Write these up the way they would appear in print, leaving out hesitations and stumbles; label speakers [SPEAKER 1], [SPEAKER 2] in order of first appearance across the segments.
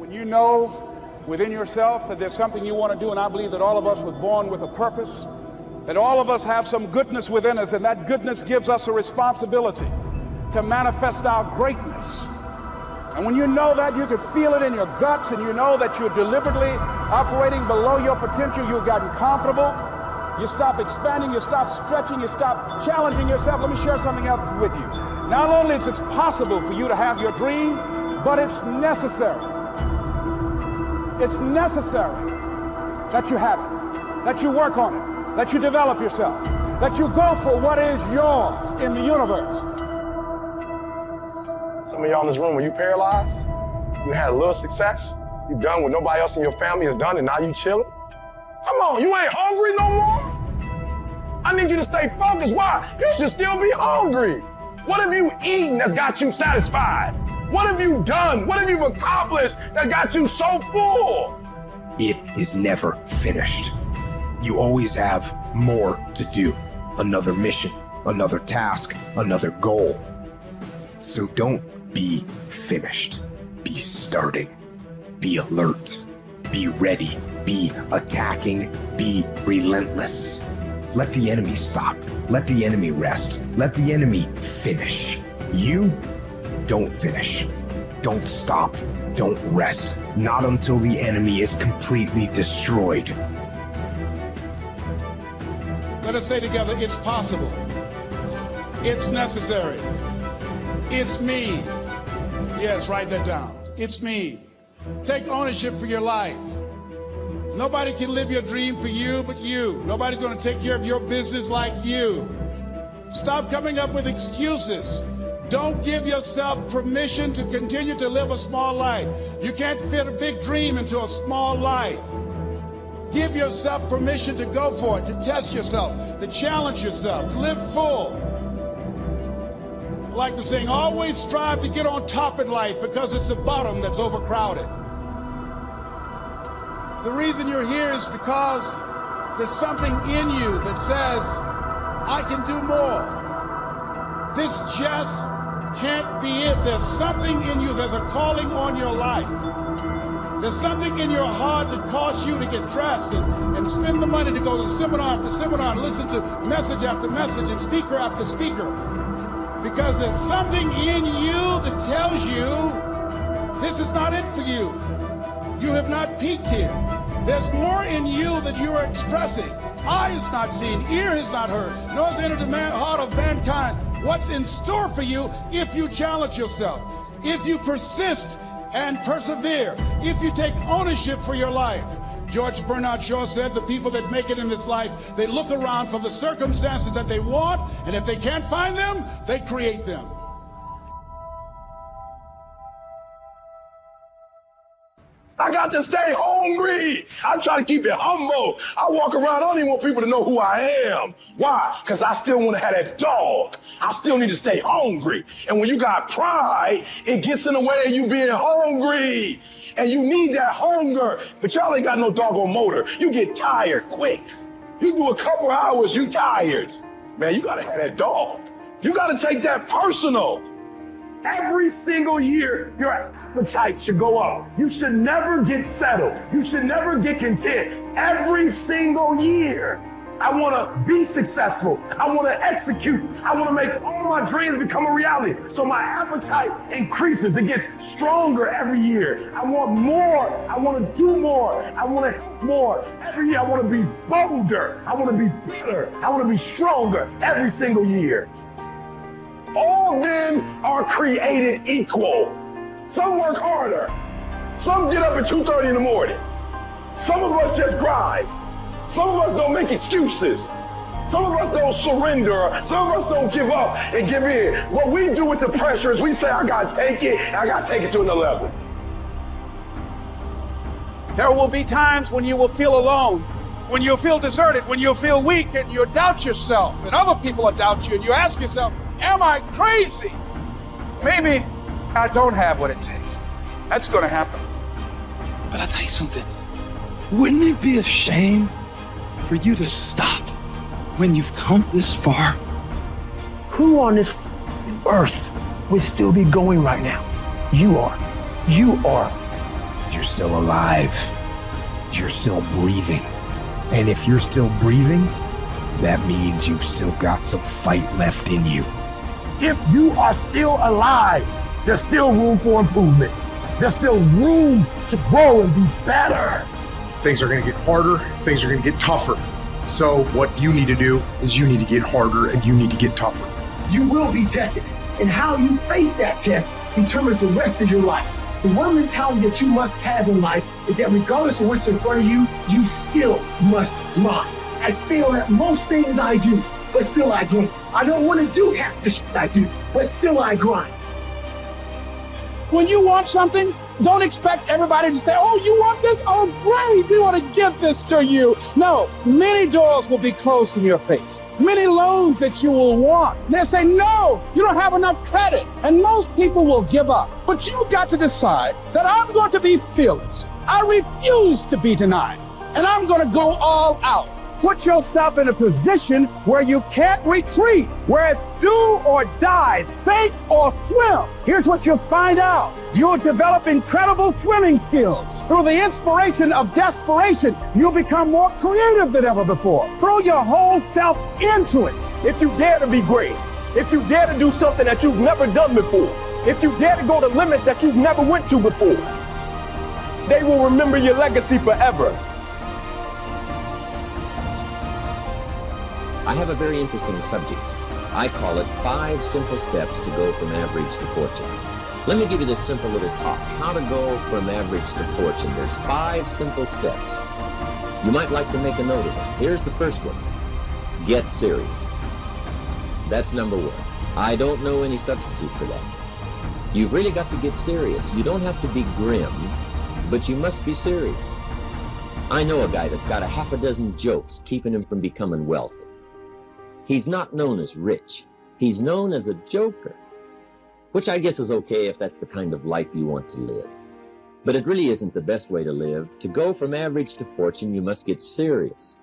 [SPEAKER 1] When you know within yourself that there's something you want to do, and I believe that all of us were born with a purpose, that all of us have some goodness within us, and that goodness gives us a responsibility to manifest our greatness. And when you know that, you can feel it in your guts, and you know that you're deliberately operating below your potential, you've gotten comfortable, you stop expanding, you stop stretching, you stop challenging yourself. Let me share something else with you. Not only is it possible for you to have your dream, but it's necessary. It's necessary that you have it, that you work on it, that you develop yourself, that you go for what is yours in the universe.
[SPEAKER 2] Some of y'all in this room, when you paralyzed, you had a little success, you done what nobody else in your family has done, and now you chilling? Come on, you ain't hungry no more? I need you to stay focused. Why? You should still be hungry. What have you eaten that's got you satisfied? What have you done? What have you accomplished that got you so full?
[SPEAKER 3] It is never finished. You always have more to do. Another mission, another task, another goal. So don't be finished. Be starting. Be alert. Be ready. Be attacking. Be relentless. Let the enemy stop. Let the enemy rest. Let the enemy finish. You don't finish. Don't stop. Don't rest. Not until the enemy is completely destroyed.
[SPEAKER 1] Let us say together, it's possible. It's necessary. It's me. Yes, write that down. It's me. Take ownership for your life. Nobody can live your dream for you but you. Nobody's going to take care of your business like you. Stop coming up with excuses. Don't give yourself permission to continue to live a small life. You can't fit a big dream into a small life. Give yourself permission to go for it, to test yourself, to challenge yourself, to live full. I like the saying, always strive to get on top in life because it's the bottom that's overcrowded. The reason you're here is because there's something in you that says, I can do more. This just can't be it. There's something in you, there's a calling on your life. There's something in your heart that caused you to get dressed and spend the money to go to seminar after seminar and listen to message after message and speaker after speaker. Because there's something in you that tells you this is not it for you. You have not peaked here. There's more in you that you are expressing. Eye has not seen, ear has not heard, nor has entered the heart of mankind what's in store for you if you challenge yourself, if you persist and persevere, if you take ownership for your life. George Bernard Shaw said the people that make it in this life, they look around for the circumstances that they want, and if they can't find them, they create them.
[SPEAKER 2] I got to stay hungry. I try to keep it humble. I walk around, I don't even want people to know who I am. Why? Because I still want to have that dog. I still need to stay hungry. And when you got pride, it gets in the way of you being hungry. And you need that hunger. But y'all ain't got no doggone motor. You get tired quick. You do a couple hours, you tired. Man, you got to have that dog. You got to take that personal. Every single year, your appetite should go up. You should never get settled. You should never get content. Every single year, I want to be successful. I want to execute. I want to make all my dreams become a reality. So my appetite increases. It gets stronger every year. I want more. I want to do more. I want to help more. Every year, I want to be bolder. I want to be better. I want to be stronger every single year. All men are created equal. Some work harder. Some get up at 2:30 in the morning. Some of us just grind. Some of us don't make excuses. Some of us don't surrender. Some of us don't give up and give in. What we do with the pressure is we say, I gotta take it, and I gotta take it to another level.
[SPEAKER 1] There will be times when you will feel alone, when you'll feel deserted, when you'll feel weak, and you'll doubt yourself, and other people will doubt you, and you ask yourself, am I crazy? Maybe I don't have what it takes. That's going to happen.
[SPEAKER 4] But I'll tell you something. Wouldn't it be a shame for you to stop when you've come this far?
[SPEAKER 5] Who on this earth would still be going right now? You are. You are.
[SPEAKER 3] you're still alive. You're still breathing. And if you're still breathing, that means you've still got some fight left in you.
[SPEAKER 2] If you are still alive, there's still room for improvement. There's still room to grow and be better.
[SPEAKER 6] Things are going to get harder. Things are going to get tougher. So what you need to do is you need to get harder and you need to get tougher.
[SPEAKER 5] You will be tested, and how you face that test determines the rest of your life. The one mentality that you must have in life is that regardless of what's in front of you, you still must grind. I fail at most things I do, but still I grind. I don't want to do half the shit I do, but still I grind.
[SPEAKER 1] When you want something, don't expect everybody to say, oh, you want this? Oh, great, we want to give this to you. No, many doors will be closed in your face. Many loans that you will want. They'll say, no, you don't have enough credit. And most people will give up. But you've got to decide that I'm going to be fearless. I refuse to be denied. And I'm going to go all out. Put yourself in a position where you can't retreat, where it's do or die, sink or swim. Here's what you'll find out. You'll develop incredible swimming skills. Through the inspiration of desperation, you'll become more creative than ever before. Throw your whole self into it.
[SPEAKER 2] If you dare to be great, if you dare to do something that you've never done before, if you dare to go to limits that you've never went to before, they will remember your legacy forever.
[SPEAKER 7] I have a very interesting subject. I call it 5 simple steps to go from average to fortune. Let me give you this simple little talk. How to go from average to fortune. There's 5 simple steps. You might like to make a note of them. Here's the first one. Get serious. That's number 1. I don't know any substitute for that. You've really got to get serious. You don't have to be grim, but you must be serious. I know a guy that's got a half a dozen jokes keeping him from becoming wealthy. He's not known as rich. He's known as a joker, which I guess is okay if that's the kind of life you want to live. But it really isn't the best way to live. To go from average to fortune, you must get serious.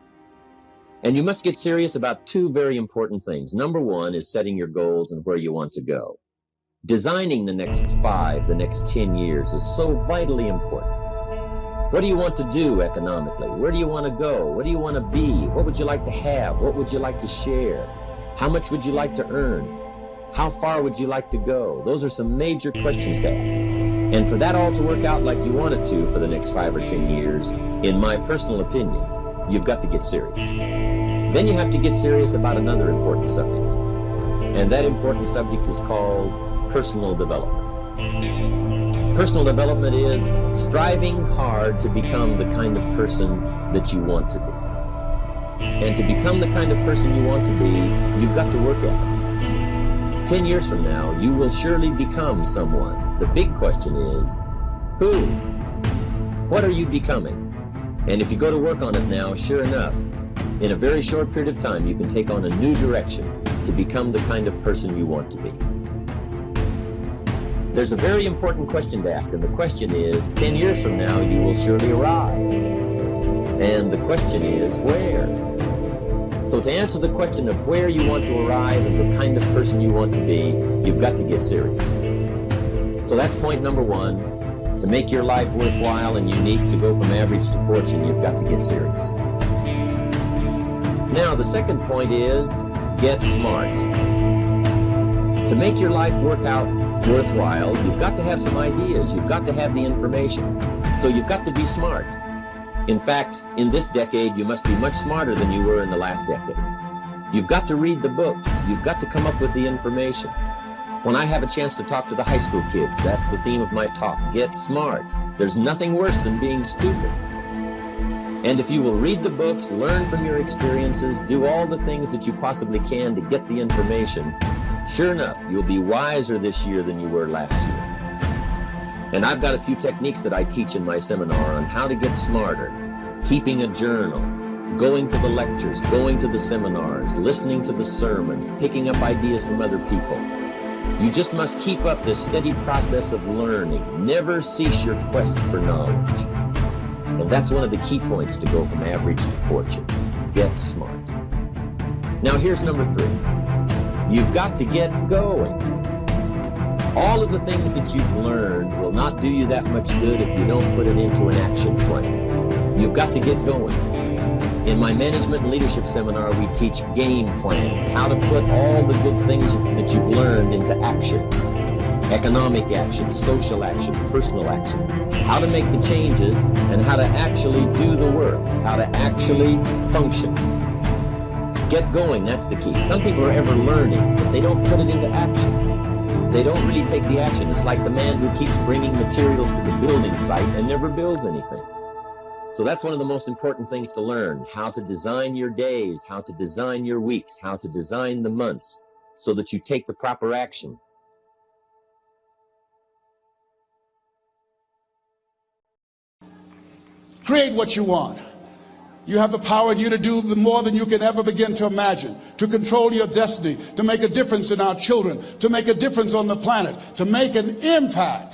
[SPEAKER 7] And you must get serious about 2 very important things. Number 1 is setting your goals and where you want to go. Designing the next 5, the next 10 years is so vitally important. What do you want to do economically? Where do you want to go? What do you want to be? What would you like to have? What would you like to share? How much would you like to earn? How far would you like to go? Those are some major questions to ask. And for that all to work out like you want it to for the next 5 or 10 years, in my personal opinion, you've got to get serious. Then you have to get serious about another important subject. And that important subject is called personal development. Personal development is striving hard to become the kind of person that you want to be. And to become the kind of person you want to be, you've got to work at it. 10 years from now, you will surely become someone. The big question is, who? What are you becoming? And if you go to work on it now, sure enough, in a very short period of time, you can take on a new direction to become the kind of person you want to be. There's a very important question to ask, and the question is, 10 years from now, you will surely arrive. And the question is, where? So to answer the question of where you want to arrive and the kind of person you want to be, you've got to get serious. So that's point number 1. To make your life worthwhile and unique, to go from average to fortune, you've got to get serious. Now, the second point is, get smart. To make your life work out worthwhile, you've got to have some ideas. You've got to have the information. So you've got to be smart. In fact, in this decade, you must be much smarter than you were in the last decade. You've got to read the books. You've got to come up with the information. When I have a chance to talk to the high school kids, that's the theme of my talk. Get smart. There's nothing worse than being stupid. And if you will read the books, learn from your experiences, do all the things that you possibly can to get the information, sure enough, you'll be wiser this year than you were last year. And I've got a few techniques that I teach in my seminar on how to get smarter. Keeping a journal, going to the lectures, going to the seminars, listening to the sermons, picking up ideas from other people. You just must keep up this steady process of learning. Never cease your quest for knowledge. And that's one of the key points to go from average to fortune. Get smart. Now here's number 3. You've got to get going. All of the things that you've learned will not do you that much good if you don't put it into an action plan. You've got to get going. In my management and leadership seminar, we teach game plans, how to put all the good things that you've learned into action. Economic action, social action, personal action. How to make the changes and how to actually do the work, how to actually function. Get going, that's the key. Some people are ever learning, but they don't put it into action. They don't really take the action. It's like the man who keeps bringing materials to the building site and never builds anything. So that's one of the most important things to learn, how to design your days, how to design your weeks, how to design the months so that you take the proper action.
[SPEAKER 1] Create what you want. You have the power in you to do more than you can ever begin to imagine, to control your destiny, to make a difference in our children, to make a difference on the planet, to make an impact.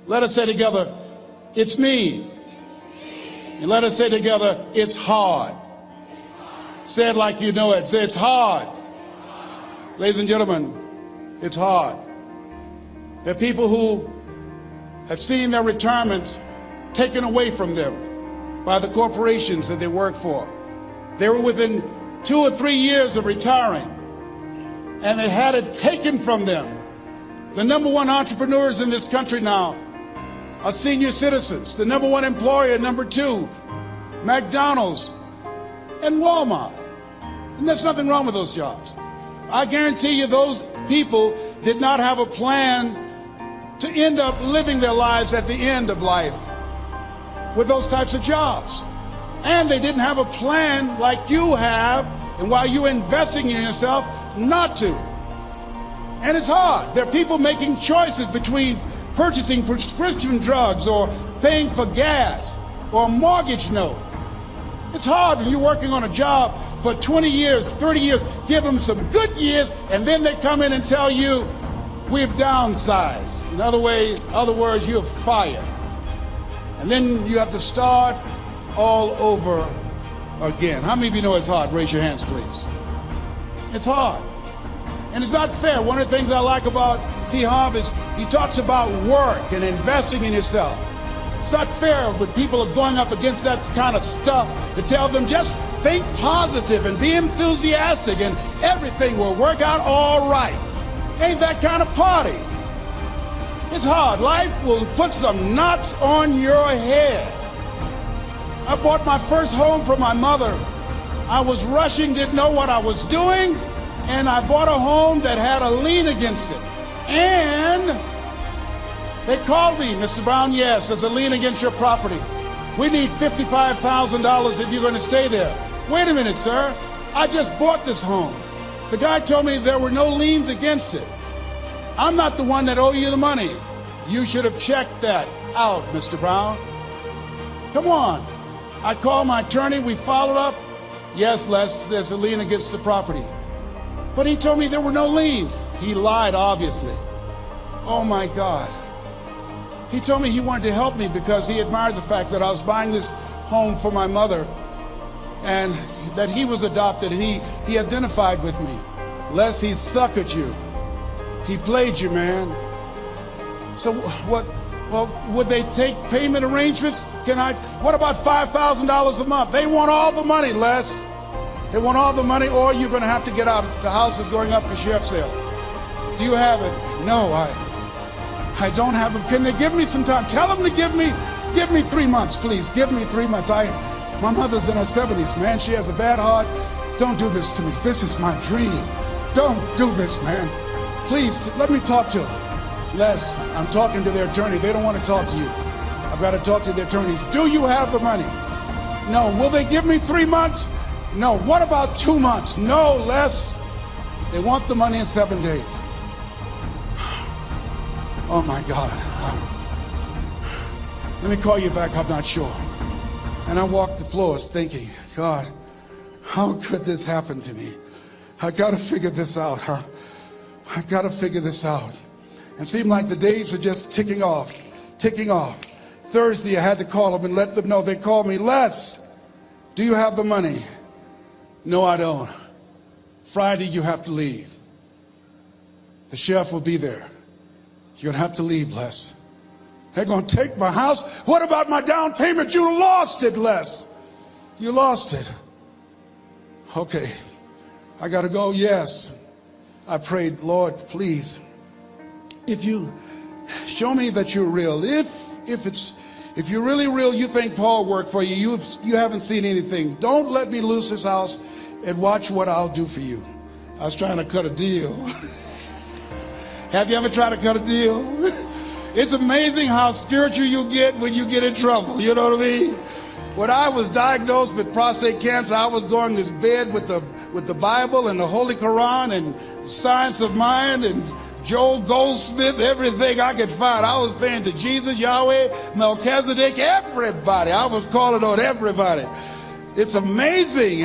[SPEAKER 1] Let us say together, it's me. And let us say together, it's hard. Say it like you know it. Say it's hard. Ladies and gentlemen, it's hard. There are people who have seen their retirements taken away from them by the corporations that they work for. They were within 2 or 3 years of retiring, and they had it taken from them. The #1 entrepreneurs in this country now are senior citizens. The #1 employer, #2, McDonald's and Walmart. And there's nothing wrong with those jobs. I guarantee you those people did not have a plan to end up living their lives at the end of life with those types of jobs. And they didn't have a plan like you have, and while you're investing in yourself, not to. And it's hard. There are people making choices between purchasing prescription drugs or paying for gas or a mortgage note. It's hard when you're working on a job for 20 years, 30 years, give them some good years, and then they come in and tell you, we've downsized. In other words, you're fired. And then you have to start all over again. How many of you know it's hard? Raise your hands, please. It's hard. And it's not fair. One of the things I like about T. Harv is he talks about work and investing in yourself. It's not fair when people are going up against that kind of stuff to tell them just think positive and be enthusiastic and everything will work out all right. Ain't that kind of party. It's hard. Life will put some knots on your head. I bought my first home for my mother. I was rushing, didn't know what I was doing, and I bought a home that had a lien against it. And they called me, Mr. Brown, yes, there's a lien against your property. We need $55,000 if you're going to stay there. Wait a minute, sir. I just bought this home. The guy told me there were no liens against it. I'm not the one that owe you the money. You should have checked that out, Mr. Brown. Come on. I called my attorney. We followed up. Yes, Les, there's a lien against the property. But he told me there were no liens. He lied, obviously. Oh, my God. He told me he wanted to help me because he admired the fact that I was buying this home for my mother and that he was adopted, and he identified with me. Les, he suckered you. He played you, man. So what? Well, would they take payment arrangements? What about $5,000 a month? They want all the money, Les. They want all the money, or you're going to have to get out. The house is going up for sheriff's sale. Do you have it? No, I don't have it. Can they give me some time? Tell them to give me 3 months, please. Give me 3 months. My mother's in her 70s, man. She has a bad heart. Don't do this to me. This is my dream. Don't do this, man. Please, let me talk to them. Les, I'm talking to their attorney. They don't want to talk to you. I've got to talk to their attorney. Do you have the money? No. Will they give me 3 months? No. What about 2 months? No, Les. They want the money in 7 days. Oh, my God. Let me call you back. I'm not sure. And I walked the floors thinking, God, how could this happen to me? I got to figure this out, huh? I got to figure this out. And it seemed like the days were just ticking off, ticking off. Thursday, I had to call them and let them know. They called me, Les, do you have the money? No, I don't. Friday, you have to leave. The sheriff will be there. You're gonna have to leave, Les. They're gonna take my house. What about my down payment? You lost it, Les. You lost it. Okay, I gotta go. Yes. I prayed, Lord, please, if you show me that you're real, if you're really real, you think Paul worked for you, you haven't seen anything. Don't let me lose this house and watch what I'll do for you. I was trying to cut a deal. Have you ever tried to cut a deal? It's amazing how spiritual you get when you get in trouble. You know what I mean? When I was diagnosed with prostate cancer, I was going to bed with the Bible and the Holy Quran and Science of Mind and Joel Goldsmith, everything I could find. I was praying to Jesus, Yahweh, Melchizedek, everybody. I was calling on everybody. It's amazing.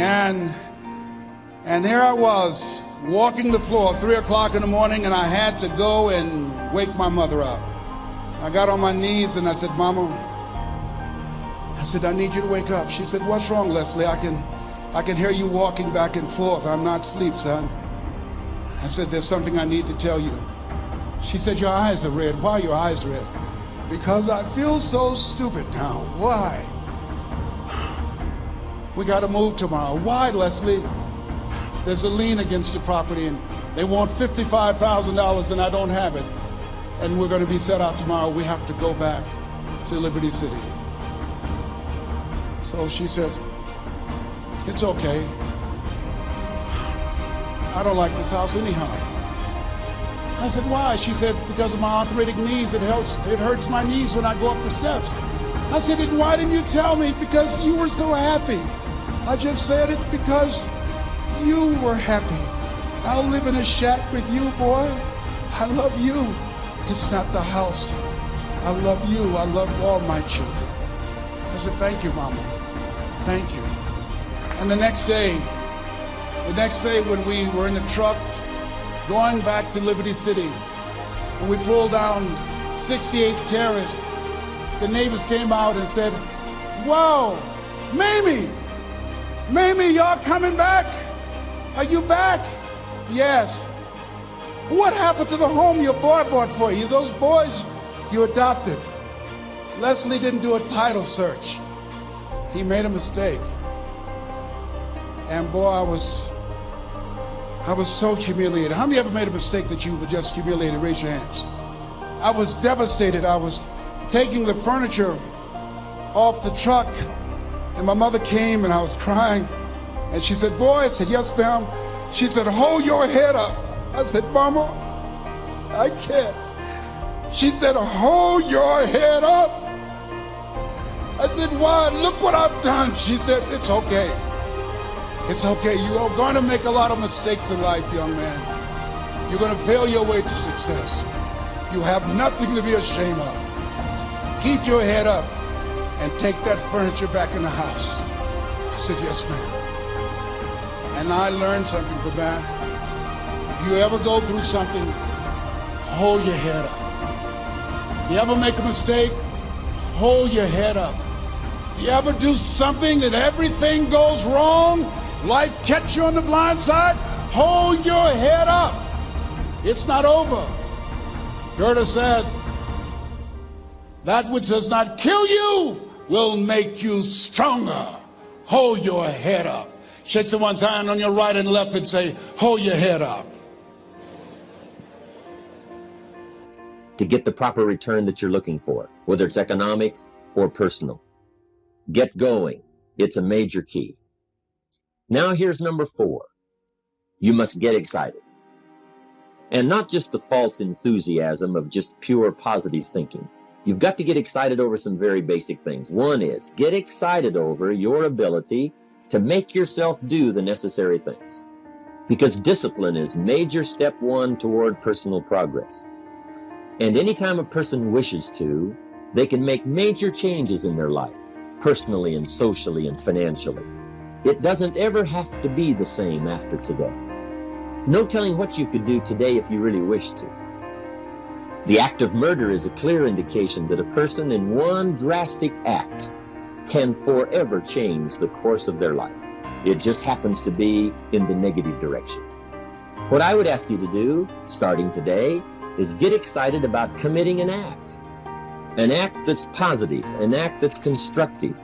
[SPEAKER 1] And here I was walking the floor, 3 o'clock in the morning, and I had to go and wake my mother up. I got on my knees and I said, Mama, I need you to wake up. She said, what's wrong, Leslie? I can hear you walking back and forth. I'm not asleep, son. I said, there's something I need to tell you. She said, your eyes are red. Why are your eyes red? Because I feel so stupid now. Why? We got to move tomorrow. Why, Leslie? There's a lien against the property and they want $55,000 and I don't have it. And we're going to be set out tomorrow. We have to go back to Liberty City. So she said, it's okay. I don't like this house anyhow. I said, why? She said, because of my arthritic knees, it hurts my knees when I go up the steps. I said, and why didn't you tell me? Because you were so happy. I just said it because you were happy. I'll live in a shack with you, boy. I love you. It's not the house. I love you. I love all my children. I said, thank you, Mama. Thank you. And the next day when we were in the truck going back to Liberty City, and we pulled down 68th Terrace, the neighbors came out and said, wow, Mamie, y'all coming back? Are you back? Yes. What happened to the home your boy bought for you? Those boys you adopted. Leslie didn't do a title search. He made a mistake. And boy, I was so humiliated. How many ever made a mistake that you were just humiliated? Raise your hands. I was devastated. I was taking the furniture off the truck, and my mother came and I was crying. And she said, boy, I said, yes, ma'am. She said, hold your head up. I said, Mama, I can't. She said, hold your head up. I said, why? Look what I've done. She said, it's okay. It's okay. You are going to make a lot of mistakes in life, young man. You're going to fail your way to success. You have nothing to be ashamed of. Keep your head up and take that furniture back in the house. I said, yes, ma'am. And I learned something from that. If you ever go through something, hold your head up. If you ever make a mistake, hold your head up. If you ever do something and everything goes wrong, life catch you on the blind side, hold your head up. It's not over. Goethe said, that which does not kill you will make you stronger. Hold your head up. Shake someone's hand on your right and left and say, hold your head up.
[SPEAKER 7] To get the proper return that you're looking for, whether it's economic or personal. Get going. It's a major key. Now here's number 4. You must get excited. And not just the false enthusiasm of just pure positive thinking. You've got to get excited over some very basic things. One is, get excited over your ability to make yourself do the necessary things. Because discipline is major step 1 toward personal progress. And anytime a person wishes to, they can make major changes in their life, personally and socially and financially. It doesn't ever have to be the same after today. No telling what you could do today if you really wish to. The act of murder is a clear indication that a person in one drastic act can forever change the course of their life. It just happens to be in the negative direction. What I would ask you to do, starting today, is get excited about committing an act that's positive, an act that's constructive,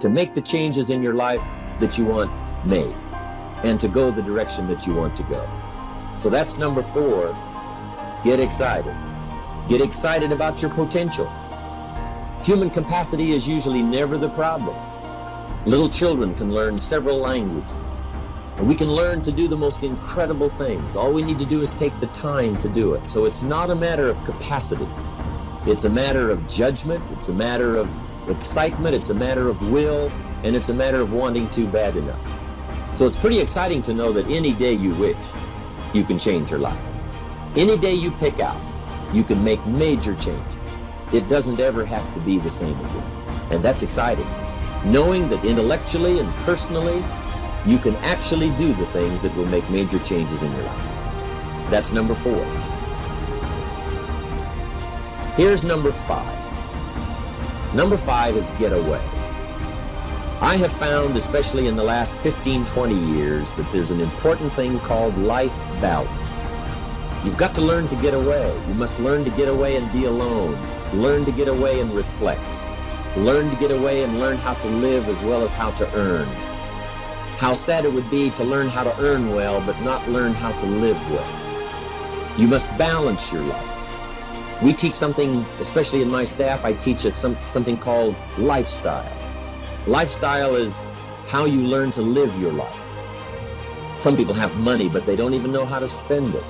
[SPEAKER 7] to make the changes in your life that you want made, and to go the direction that you want to go. So that's number 4, get excited. Get excited about your potential. Human capacity is usually never the problem. Little children can learn several languages, and we can learn to do the most incredible things. All we need to do is take the time to do it. So it's not a matter of capacity. It's a matter of judgment. It's a matter of excitement. It's a matter of will, and it's a matter of wanting to bad enough. So it's pretty exciting to know that any day you wish, you can change your life. Any day you pick out, you can make major changes. It doesn't ever have to be the same again. And that's exciting. Knowing that intellectually and personally, you can actually do the things that will make major changes in your life. That's number 4. Here's number 5. Number 5 is get away. I have found, especially in the last 15, 20 years, that there's an important thing called life balance. You've got to learn to get away. You must learn to get away and be alone. Learn to get away and reflect. Learn to get away and learn how to live as well as how to earn. How sad it would be to learn how to earn well, but not learn how to live well. You must balance your life. We teach something, especially in my staff, I teach something called lifestyle. Lifestyle is how you learn to live your life. Some people have money, but they don't even know how to spend it.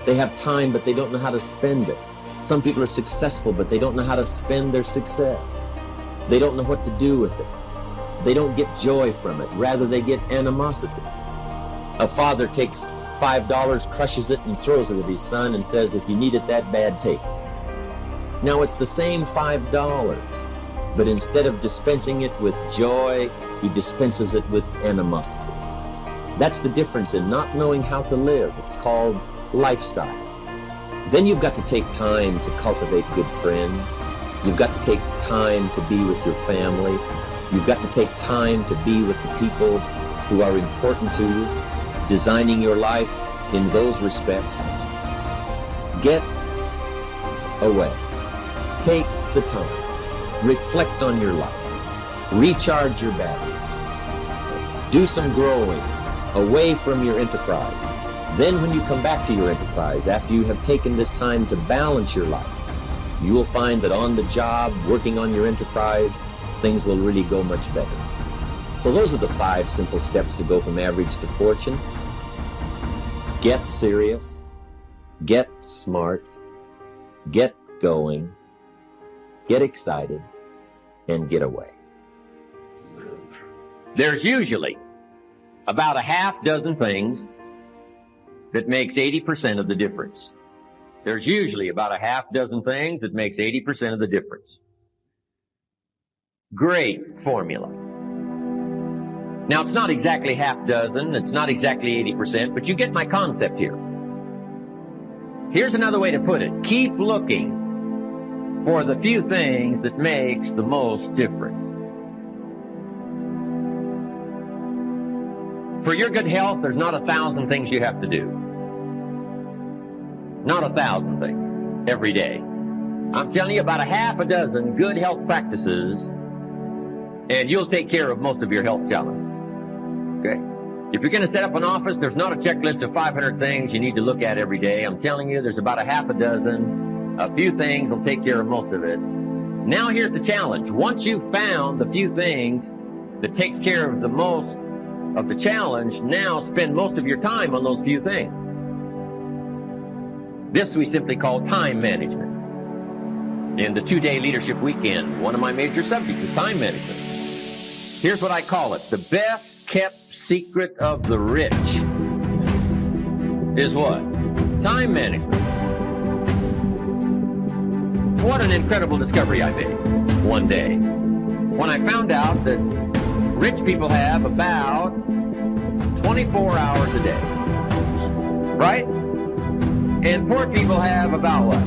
[SPEAKER 7] They have time, but they don't know how to spend it. Some people are successful, but they don't know how to spend their success. They don't know what to do with it. They don't get joy from it. Rather, they get animosity. A father takes $5, crushes it, and throws it at his son and says, if you need it that bad, take it. Now, it's the same $5, but instead of dispensing it with joy, he dispenses it with animosity. That's the difference in not knowing how to live. It's called lifestyle. Then you've got to take time to cultivate good friends. You've got to take time to be with your family. You've got to take time to be with the people who are important to you, designing your life in those respects. Get away. Take the time. Reflect on your life. Recharge your batteries. Do some growing away from your enterprise. Then when you come back to your enterprise, after you have taken this time to balance your life, you will find that on the job, working on your enterprise, things will really go much better. So those are the 5 simple steps to go from average to fortune. Get serious, get smart, get going, get excited, and get away.
[SPEAKER 8] There's usually about a half dozen things that makes 80% of the difference. There's usually about a half dozen things that makes 80% of the difference. Great formula. Now, it's not exactly half dozen, it's not exactly 80%, but you get my concept here. Here's another way to put it. Keep looking for the few things that makes the most difference. For your good health, there's not 1,000 things you have to do. Not 1,000 things every day. I'm telling you about a half a dozen good health practices, and you'll take care of most of your health challenges. Okay? If you're going to set up an office, there's not a checklist of 500 things you need to look at every day. I'm telling you, there's about a half a dozen. A few things will take care of most of it. Now here's the challenge. Once you've found the few things that takes care of the most of the challenge, now spend most of your time on those few things. This we simply call time management. In the 2-day leadership weekend, one of my major subjects is time management. Here's what I call it. The best kept secret of the rich is what? Time management. What an incredible discovery I made one day when I found out that rich people have about 24 hours a day, right? And poor people have about what?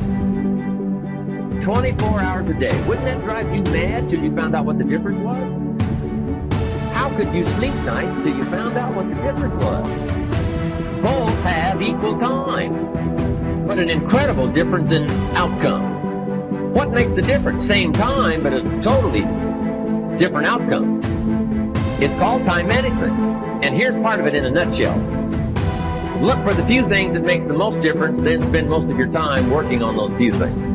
[SPEAKER 8] 24 hours a day. Wouldn't that drive you mad till you found out what the difference was? How could you sleep nights till you found out what the difference was? Both have equal time. but an incredible difference in outcome. What makes the difference? Same time, but a totally different outcome. It's called time management. And here's part of it in a nutshell. Look for the few things that makes the most difference, then spend most of your time working on those few things.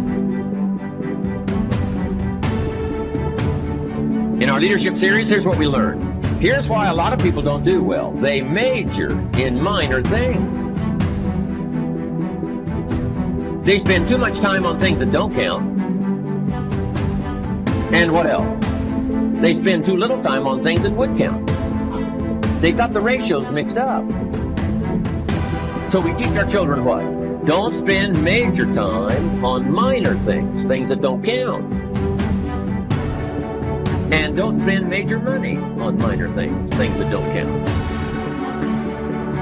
[SPEAKER 8] In our leadership series, here's what we learned. Here's why a lot of people don't do well. They major in minor things. They spend too much time on things that don't count. And what else? They spend too little time on things that would count. They got the ratios mixed up. So we teach our children what? Don't spend major time on minor things, things that don't count. And don't spend major money on minor things, things that don't count.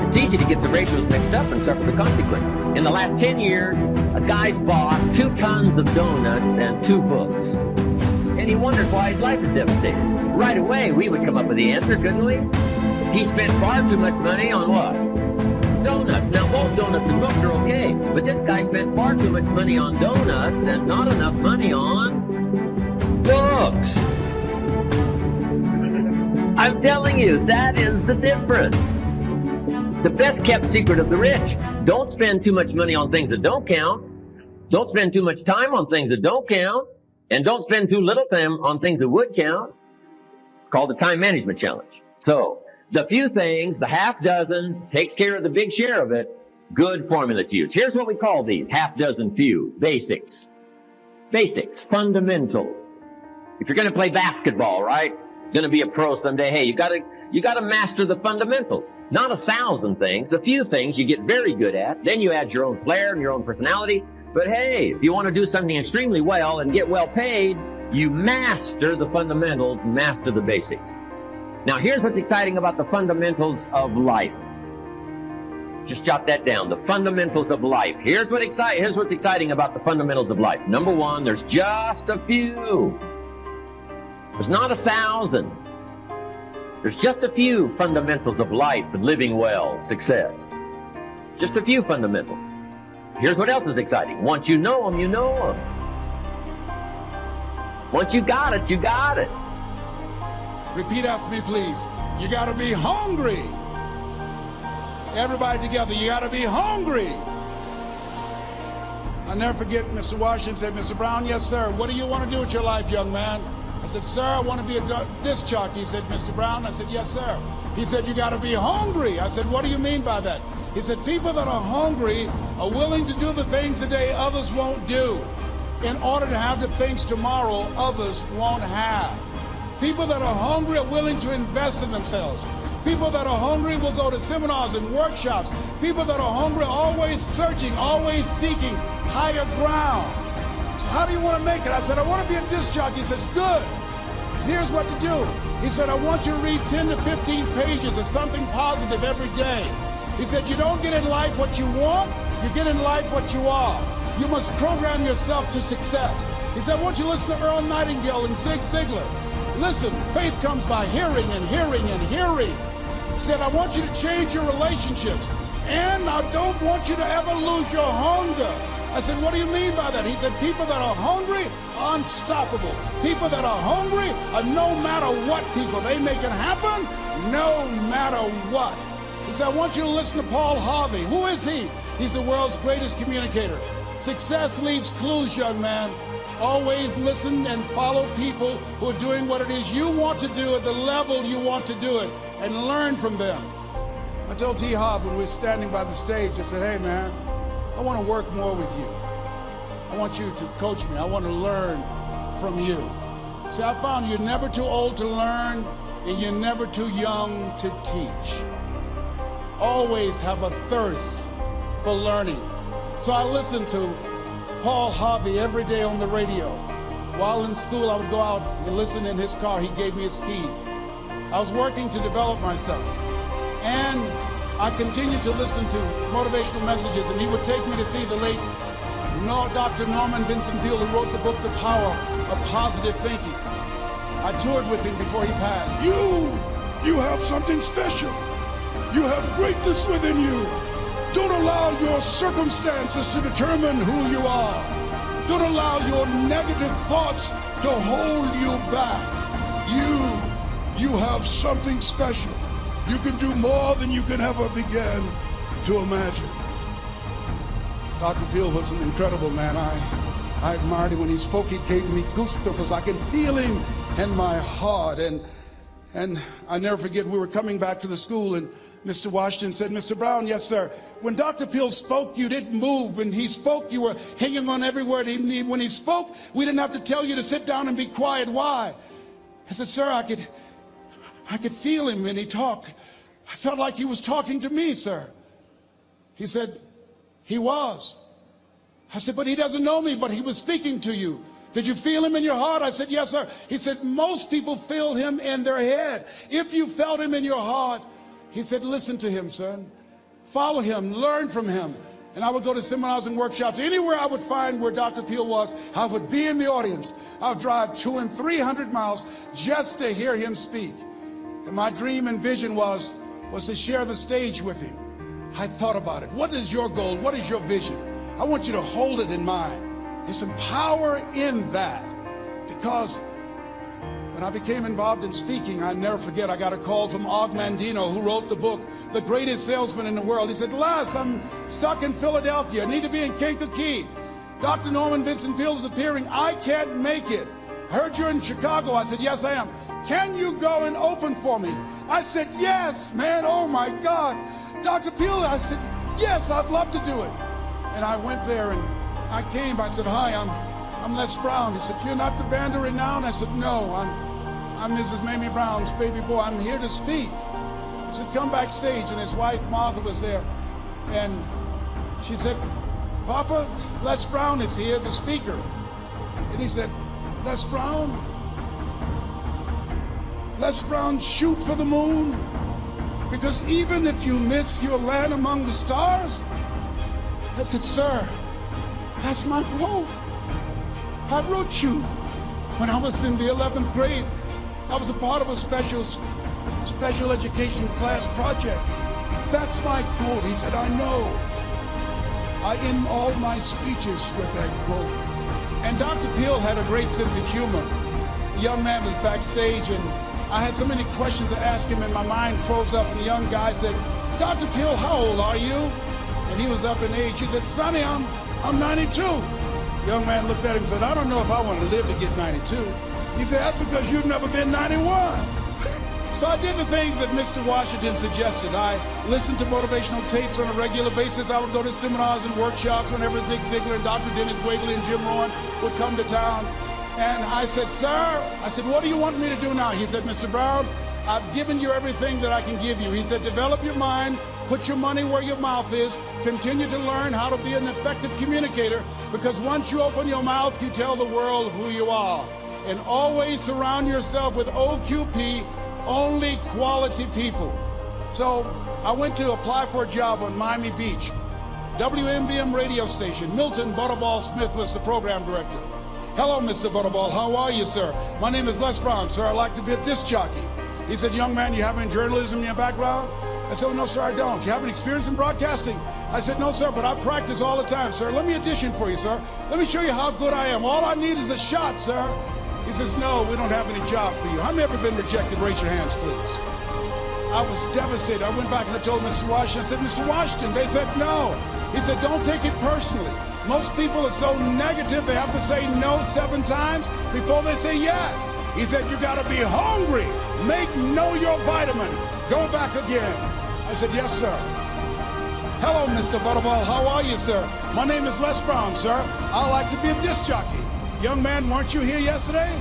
[SPEAKER 8] It's easy to get the ratios mixed up and suffer the consequences. In the last 10 years, a guy's bought 2 tons of donuts and 2 books. And he wondered why his life is devastated. Right away, we would come up with the answer, couldn't we? He spent far too much money on what? Donuts. Now, both donuts and books are okay, but this guy spent far too much money on donuts and not enough money on books. I'm telling you, that is the difference. The best kept secret of the rich. Don't spend too much money on things that don't count. Don't spend too much time on things that don't count. And don't spend too little time on things that would count. It's called the time management challenge. So, the few things, the half dozen, takes care of the big share of it. Good formula to use. Here's what we call these. Half dozen few. Basics. Basics. Fundamentals. If you're going to play basketball, right? Going to be a pro someday. Hey, you got to master the fundamentals. Not 1,000 things. A few things you get very good at. Then you add your own flair and your own personality. But hey, if you want to do something extremely well and get well paid, you master the fundamentals, master the basics. Now, here's what's exciting about the fundamentals of life. Just jot that down. The fundamentals of life. Here's what's exciting about the fundamentals of life. Number 1, there's just a few. There's not 1,000. There's just a few fundamentals of life and living well, success. Just a few fundamentals. Here's what else is exciting. Once you know them, you know them. Once you got it, you got it.
[SPEAKER 1] Repeat after me, please. You got to be hungry. Everybody together, you got to be hungry. I'll never forget Mr. Washington said, Mr. Brown, yes, sir. What do you want to do with your life, young man? I said, sir, I want to be a disc jockey. He said, Mr. Brown? I said, yes, sir. He said, you got to be hungry. I said, what do you mean by that? He said, people that are hungry are willing to do the things today others won't do in order to have the things tomorrow others won't have. People that are hungry are willing to invest in themselves. People that are hungry will go to seminars and workshops. People that are hungry are always searching, always seeking higher ground. So how do you want to make it? I said, I want to be a disc jockey. He says, good. Here's what to do. He said, I want you to read 10 to 15 pages of something positive every day. He said, you don't get in life what you want, you get in life what you are. You must program yourself to success. He said, I want you to listen to Earl Nightingale and Zig Ziglar. Listen, faith comes by hearing and hearing and hearing. He said, I want you to change your relationships. And I don't want you to ever lose your hunger. I said, what do you mean by that? He said, people that are hungry are unstoppable. People that are hungry are no matter what people. They make it happen no matter what. He said, I want you to listen to Paul Harvey. Who is he? He's the world's greatest communicator. Success leaves clues, young man. Always listen and follow people who are doing what it is you want to do at the level you want to do it and learn from them. I told T. Harv when we were standing by the stage, I said, hey man, I want to work more with you. I want you to coach me. I want to learn from you. See, I found you're never too old to learn and you're never too young to teach. Always have a thirst for learning. So I listened to Paul Harvey every day on the radio. While in school, I would go out and listen in his car. He gave me his keys. I was working to develop myself. And I continued to listen to motivational messages, and he would take me to see the late Dr. Norman Vincent Peale, who wrote the book, The Power of Positive Thinking. I toured with him before he passed. You have something special. You have greatness within you. Don't allow your circumstances to determine who you are. Don't allow your negative thoughts to hold you back. You have something special. You can do more than you can ever begin to imagine. Dr. Peel was an incredible man. I admired him when he spoke. He gave me goosebumps. I can feel him in my heart. And I never forget, we were coming back to the school, and Mr. Washington said, Mr. Brown, yes, sir. When Dr. Peel spoke, you didn't move. When he spoke, you were hanging on every word. When he spoke, we didn't have to tell you to sit down and be quiet. Why? I said, sir, I could feel him when he talked. I felt like he was talking to me, sir. He said, he was. I said, but he doesn't know me, but he was speaking to you. Did you feel him in your heart? I said, yes, sir. He said, most people feel him in their head. If you felt him in your heart, he said, listen to him, son. Follow him, learn from him. And I would go to seminars and workshops. Anywhere I would find where Dr. Peel was, I would be in the audience. I would drive 200 and 300 miles just to hear him speak. And my dream and vision was to share the stage with him. I thought about it. What is your goal? What is your vision? I want you to hold it in mind. There's some power in that, because when I became involved in speaking, I never forget, I got a call from Og Mandino, who wrote the book, The Greatest Salesman in the World. He said, Les, I'm stuck in Philadelphia. I need to be in Kankakee. Dr. Norman Vincent Peale is appearing. I can't make it. I heard you're in Chicago. I said, yes, I am. Can you go and open for me? I said, yes, man. Oh, my God. Dr. Peale, I said, yes, I'd love to do it. And I went there and I came. I said, hi, I'm Les Brown. He said, you're not the band of renown? I said, no, I'm Mrs. Mamie Brown's baby boy. I'm here to speak. He said, come backstage. And his wife, Martha, was there. And she said, Papa, Les Brown is here, the speaker. And he said, Les Brown, shoot for the moon. Because even if you miss, you'll land among the stars. I said, sir, that's my quote. I wrote you when I was in the 11th grade. I was a part of a special education class project. That's my quote. He said, I know. I end all my speeches with that quote. And Dr. Peel had a great sense of humor. The young man was backstage, and I had so many questions to ask him, and my mind froze up, and the young guy said, Dr. Peel, how old are you? And he was up in age. He said, Sonny, I'm 92. The young man looked at him and said, I don't know if I want to live to get 92. He said, that's because you've never been 91. So I did the things that Mr. Washington suggested. I listened to motivational tapes on a regular basis. I would go to seminars and workshops whenever Zig Ziglar and Dr. Dennis Wagley and Jim Rohn would come to town. And I said, sir, what do you want me to do now? He said, Mr. Brown, I've given you everything that I can give you. He said, develop your mind, put your money where your mouth is, continue to learn how to be an effective communicator, because once you open your mouth, you tell the world who you are. And always surround yourself with OQP, only quality people. So I went to apply for a job on Miami Beach, WMBM radio station. Milton Butterball Smith was the program director. Hello, Mr. Butterball. How are you, sir? My name is Les Brown, sir. I'd like to be a disc jockey. He said, young man, you have any journalism in your background? I said, well, no, sir, I don't. You have any experience in broadcasting? I said, no, sir, but I practice all the time, sir. Let me audition for you, sir. Let me show you how good I am. All I need is a shot, sir. He says, no, we don't have any job for you. How many ever been rejected? Raise your hands, please. I was devastated. I went back and I told Mr. Washington, I said, Mr. Washington, they said no. He said, don't take it personally. Most people are so negative, they have to say no 7 times before they say yes. He said, you gotta be hungry. Know your vitamin. Go back again. I said, yes, sir. Hello, Mr. Butterball. How are you, sir? My name is Les Brown, sir. I like to be a disc jockey. Young man, weren't you here yesterday?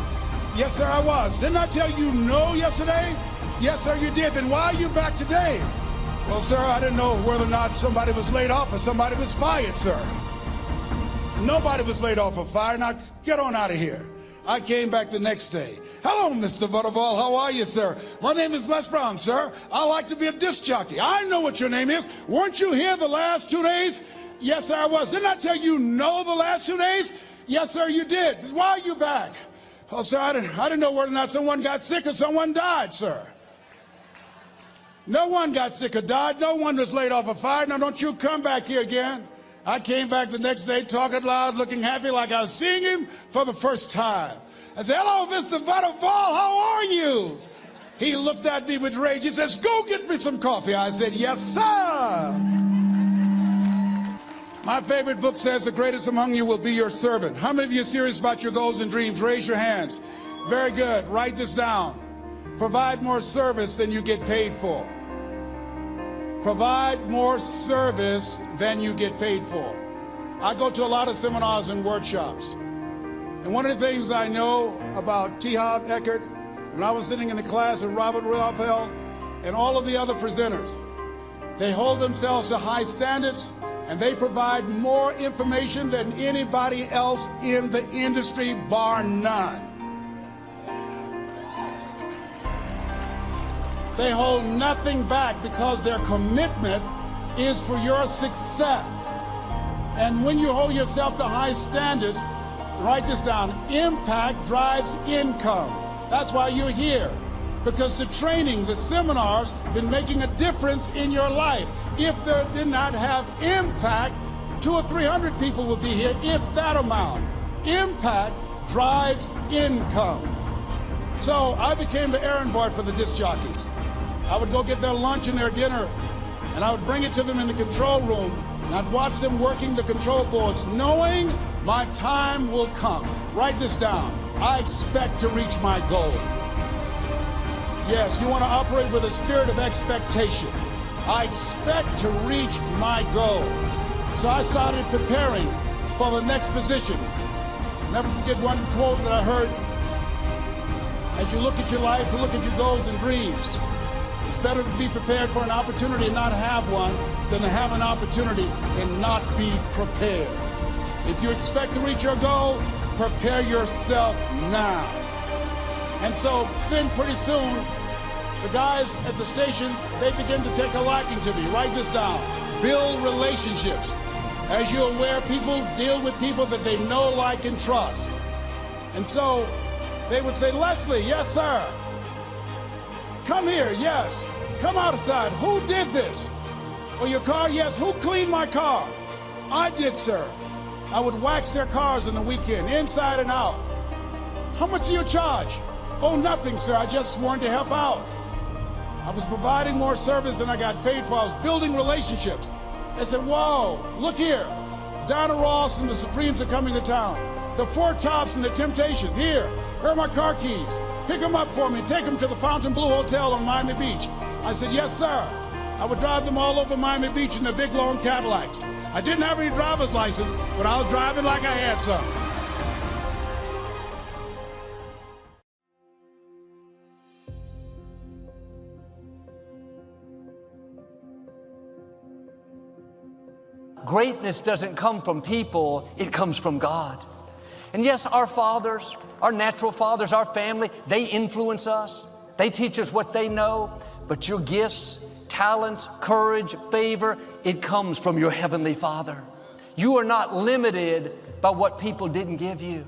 [SPEAKER 1] Yes, sir, I was. Didn't I tell you no yesterday? Yes, sir, you did. Then why are you back today? Well, sir, I didn't know whether or not somebody was laid off or somebody was fired, sir. Nobody was laid off or fired. Now, get on out of here. I came back the next day. Hello, Mr. Butterball. How are you, sir? My name is Les Brown, sir. I like to be a disc jockey. I know what your name is. Weren't you here the last 2 days? Yes, sir, I was. Didn't I tell you no the last 2 days? Yes, sir, you did. Why are you back? Oh, sir, I didn't know whether or not someone got sick or someone died, sir. No one got sick or died. No one was laid off a fire. Now don't you come back here again. I came back the next day talking loud, looking happy like I was seeing him for the first time. I said, hello, Mr. Butterball, how are you? He looked at me with rage. He says, go get me some coffee. I said, yes, sir. My favorite book says, the greatest among you will be your servant. How many of you are serious about your goals and dreams? Raise your hands. Very good. Write this down. Provide more service than you get paid for. Provide more service than you get paid for. I go to a lot of seminars and workshops. And one of the things I know about T. Harv Eckert, when I was sitting in the class with Robert Ruppel and all of the other presenters, they hold themselves to high standards and they provide more information than anybody else in the industry, bar none. They hold nothing back because their commitment is for your success. And when you hold yourself to high standards, write this down, impact drives income. That's why you're here. Because the training, the seminars, been making a difference in your life. If they did not have impact, 200 or 300 people would be here, if that amount. Impact drives income. So I became the errand boy for the disc jockeys. I would go get their lunch and their dinner, and I would bring it to them in the control room, and I'd watch them working the control boards, knowing my time will come. Write this down. I expect to reach my goal. Yes, you want to operate with a spirit of expectation. I expect to reach my goal. So I started preparing for the next position. Never forget one quote that I heard. As you look at your life, you look at your goals and dreams. It's better to be prepared for an opportunity and not have one than to have an opportunity and not be prepared. If you expect to reach your goal, prepare yourself now. And so then pretty soon, the guys at the station, they begin to take a liking to me. Write this down. Build relationships. As you're aware, people deal with people that they know, like, and trust. And so they would say, Leslie, yes, sir. Come here, yes. Come outside. Who did this? Or your car, yes. Who cleaned my car? I did, sir. I would wax their cars on the weekend, inside and out. How much do you charge? Oh, nothing, sir. I just sworn to help out. I was providing more service than I got paid for. I was building relationships. They said, whoa, look here. Donna Ross and the Supremes are coming to town. The Four Tops and the Temptations. Here are my car keys. Pick them up for me. Take them to the Fontainebleau Hotel on Miami Beach. I said, yes, sir. I would drive them all over Miami Beach in the big, long Cadillacs. I didn't have any driver's license, but I was driving like I had some.
[SPEAKER 9] Greatness doesn't come from people, it comes from God. And yes, our fathers, our natural fathers, our family, they influence us. They teach us what they know. But your gifts, talents, courage, favor, it comes from your Heavenly Father. You are not limited by what people didn't give you.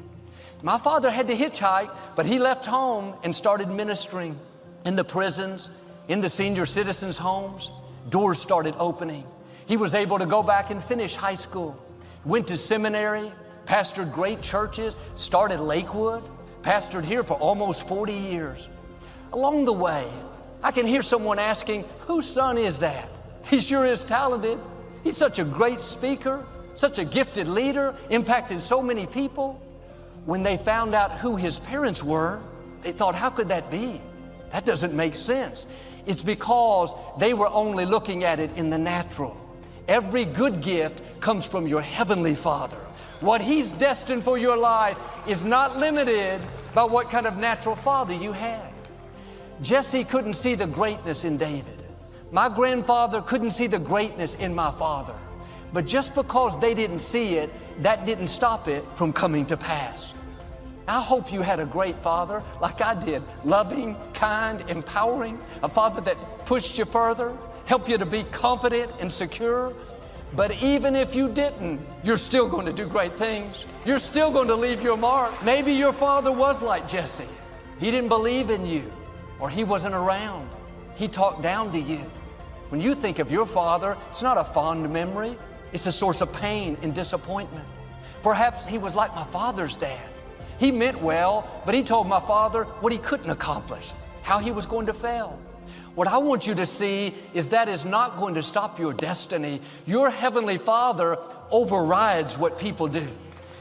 [SPEAKER 9] My father had to hitchhike, but he left home and started ministering in the prisons, in the senior citizens' homes. Doors started opening. He was able to go back and finish high school, went to seminary, pastored great churches, started Lakewood, pastored here for almost 40 years. Along the way, I can hear someone asking, whose son is that? He sure is talented. He's such a great speaker, such a gifted leader, impacted so many people. When they found out who his parents were, they thought, how could that be? That doesn't make sense. It's because they were only looking at it in the natural. Every good gift comes from your Heavenly Father. What He's destined for your life is not limited by what kind of natural father you had. Jesse couldn't see the greatness in David. My grandfather couldn't see the greatness in my father. But just because they didn't see it, that didn't stop it from coming to pass. I hope you had a great father like I did, loving, kind, empowering, a father that pushed you further, helped you to be confident and secure. But even if you didn't, you're still going to do great things. You're still going to leave your mark. Maybe your father was like Jesse. He didn't believe in you, or he wasn't around. he talked down to you. When you think of your father, it's not a fond memory. It's a source of pain and disappointment. Perhaps he was like my father's dad. He meant well, but he told my father what he couldn't accomplish, how he was going to fail. What I want you to see is that is not going to stop your destiny. Your Heavenly Father overrides what people do.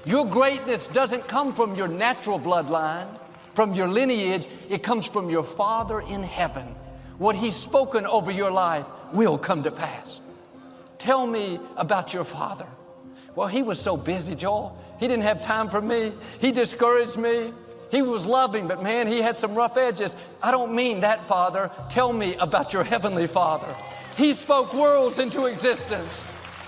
[SPEAKER 9] Your greatness doesn't come from your natural bloodline, from your lineage. It comes from your Father in heaven. What He's spoken over your life will come to pass. Tell me about your father. Well, he was so busy, Joel. He didn't have time for me. He discouraged me. He was loving, but man, he had some rough edges. I don't mean that, Father. Tell me about your Heavenly Father. He spoke worlds into existence.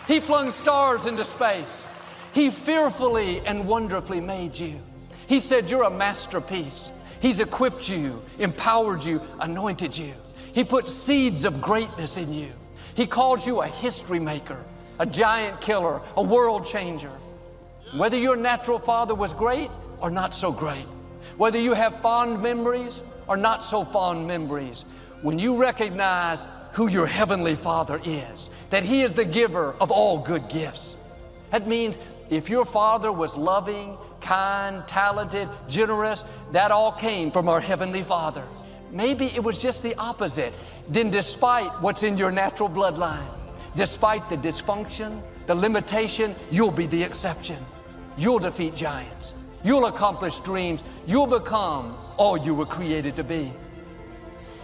[SPEAKER 9] He flung stars into space. He fearfully and wonderfully made you. He said you're a masterpiece. He's equipped you, empowered you, anointed you. He put seeds of greatness in you. He calls you a history maker, a giant killer, a world changer. Whether your natural father was great or not so great, whether you have fond memories or not so fond memories, when you recognize who your Heavenly Father is, that He is the giver of all good gifts, that means if your father was loving, kind, talented, generous, that all came from our Heavenly Father. Maybe it was just the opposite. Then despite what's in your natural bloodline, despite the dysfunction, the limitation, you'll be the exception. You'll defeat giants. You'll accomplish dreams. You'll become all you were created to be.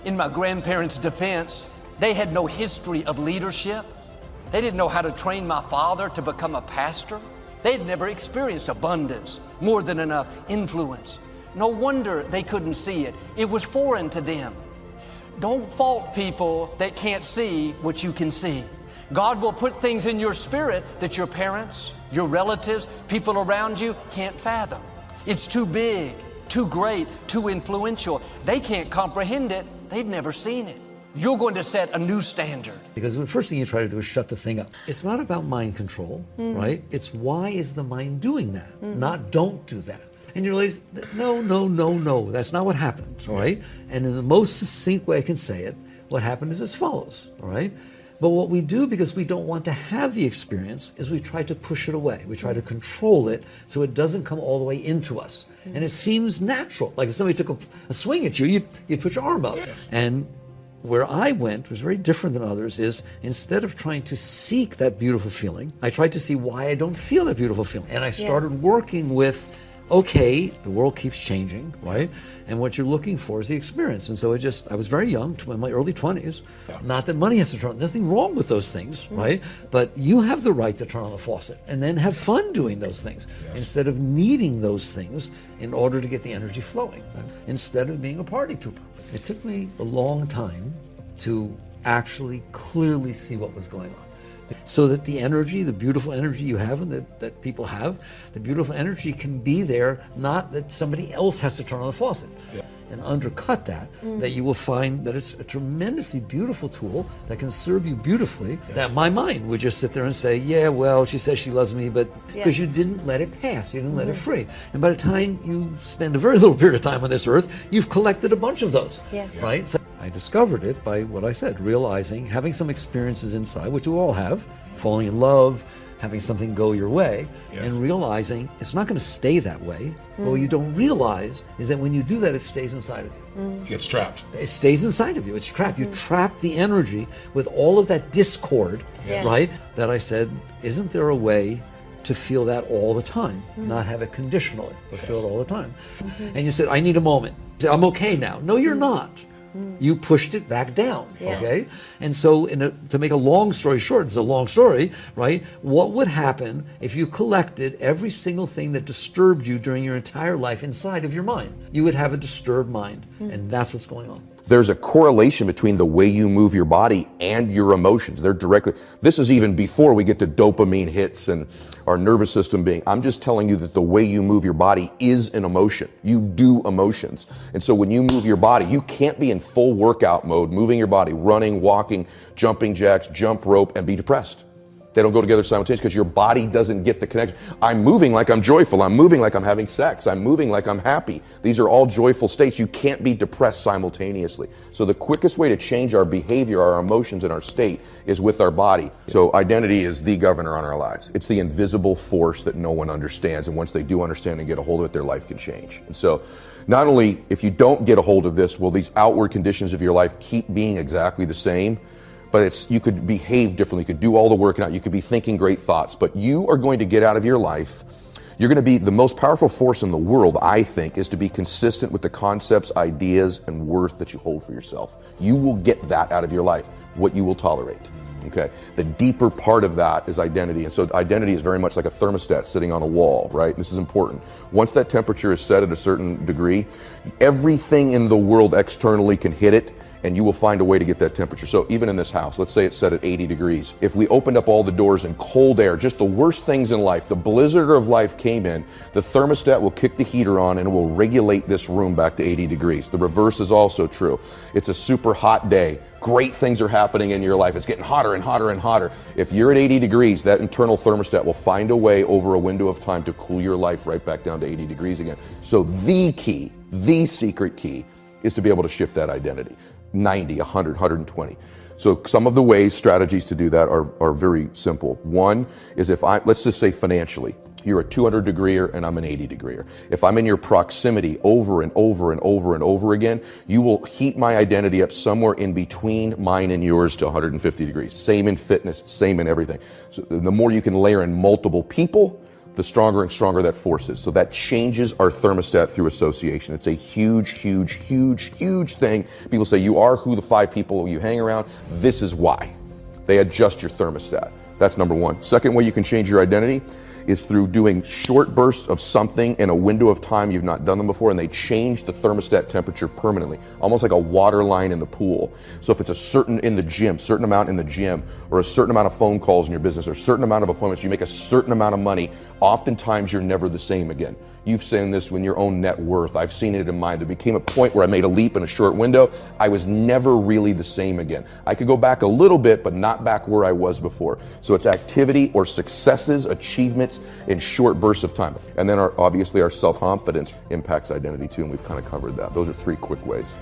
[SPEAKER 9] In my grandparents' defense, they had no history of leadership. They didn't know how to train my father to become a pastor. They'd never experienced abundance, more than enough influence. No wonder they couldn't see it. It was foreign to them. Don't fault people that can't see what you can see. God will put things in your spirit that your parents, your relatives, people around you can't fathom. It's too big, too great, too influential. They can't comprehend it. They've never seen it. You're going to set a new standard.
[SPEAKER 10] Because the first thing you try to do is shut the thing up. It's not about mind control, right? It's why is the mind doing that? Not don't do that. And you realize, no, that's not what happened, all right? And in the most succinct way I can say it, what happened is as follows, all right? But what we do, because we don't want to have the experience, is we try to push it away. We try to control it so it doesn't come all the way into us. And it seems natural. Like if somebody took a swing at you, you'd put your arm up. And where I went was very different than others, is instead of trying to seek that beautiful feeling, I tried to see why I don't feel that beautiful feeling. And I started working with, okay, the world keeps changing, right? And what you're looking for is the experience. And so I was very young, in my early 20s. Not that money has to turn on, nothing wrong with those things, right? But you have the right to turn on the faucet and then have fun doing those things instead of needing those things in order to get the energy flowing, instead of being a party pooper. It took me a long time to actually clearly see what was going on. So that the energy, the beautiful energy you have and that people have, the beautiful energy can be there, not that somebody else has to turn on the faucet. And undercut that, that you will find that it's a tremendously beautiful tool that can serve you beautifully, that my mind would just sit there and say, yeah, well, she says she loves me, but because you didn't let it pass, you didn't let it free. And by the time you spend a very little period of time on this earth, you've collected a bunch of those, right? So I discovered it by what I said, realizing, having some experiences inside, which we all have, falling in love, having something go your way, and realizing it's not going to stay that way. What you don't realize is that when you do that, it stays inside of you.
[SPEAKER 2] It gets trapped.
[SPEAKER 10] It stays inside of you. It's trapped. You trap the energy with all of that discord, right? That I said, isn't there a way to feel that all the time, not have it conditionally, but feel it all the time? And you said, I need a moment. I'm okay now. No, you're not. You pushed it back down, okay? And so to make a long story short, it's a long story, right? What would happen if you collected every single thing that disturbed you during your entire life inside of your mind? You would have a disturbed mind, and that's what's going on.
[SPEAKER 11] There's a correlation between the way you move your body and your emotions. They're directly, this is even before we get to dopamine hits and our nervous system being, I'm just telling you that the way you move your body is an emotion. You do emotions. And so when you move your body, you can't be in full workout mode, moving your body, running, walking, jumping jacks, jump rope, and be depressed. They don't go together simultaneously because your body doesn't get the connection. I'm moving like I'm joyful. I'm moving like I'm having sex. I'm moving like I'm happy. These are all joyful states. You can't be depressed simultaneously. So the quickest way to change our behavior, our emotions, and our state is with our body. So identity is the governor on our lives. It's the invisible force that no one understands. And once they do understand and get a hold of it, their life can change. And so not only if you don't get a hold of this, will these outward conditions of your life keep being exactly the same, but you could behave differently, you could do all the working out, you could be thinking great thoughts, but you are going to get out of your life, you're going to be the most powerful force in the world, I think, is to be consistent with the concepts, ideas, and worth that you hold for yourself. You will get that out of your life, what you will tolerate. Okay. The deeper part of that is identity. And so identity is very much like a thermostat sitting on a wall, right? This is important. Once that temperature is set at a certain degree, everything in the world externally can hit it, and you will find a way to get that temperature. So even in this house, let's say it's set at 80 degrees. If we opened up all the doors and cold air, just the worst things in life, the blizzard of life came in, the thermostat will kick the heater on and it will regulate this room back to 80 degrees. The reverse is also true. It's a super hot day. Great things are happening in your life. It's getting hotter and hotter and hotter. If you're at 80 degrees, that internal thermostat will find a way over a window of time to cool your life right back down to 80 degrees again. So the key, the secret key, is to be able to shift that identity. 90, 100, 120. So some of the ways, strategies to do that are very simple. One is let's just say financially, you're a 200 degreer and I'm an 80 degreer. If I'm in your proximity over and over and over and over again, you will heat my identity up somewhere in between mine and yours to 150 degrees. Same in fitness, same in everything. So the more you can layer in multiple people, the stronger and stronger that force is. So that changes our thermostat through association. It's a huge, huge, huge, huge thing. People say you are who the 5 people you hang around. This is why. They adjust your thermostat. That's number one. Second way you can change your identity is through doing short bursts of something in a window of time you've not done them before, and they change the thermostat temperature permanently, almost like a water line in the pool. So if it's a certain amount in the gym, or a certain amount of phone calls in your business, or a certain amount of appointments, you make a certain amount of money, oftentimes you're never the same again. You've seen this in your own net worth. I've seen it in mine. There became a point where I made a leap in a short window. I was never really the same again. I could go back a little bit, but not back where I was before. So it's activity or successes, achievements in short bursts of time. And then obviously our self-confidence impacts identity too, and we've kind of covered that. Those are 3 quick ways.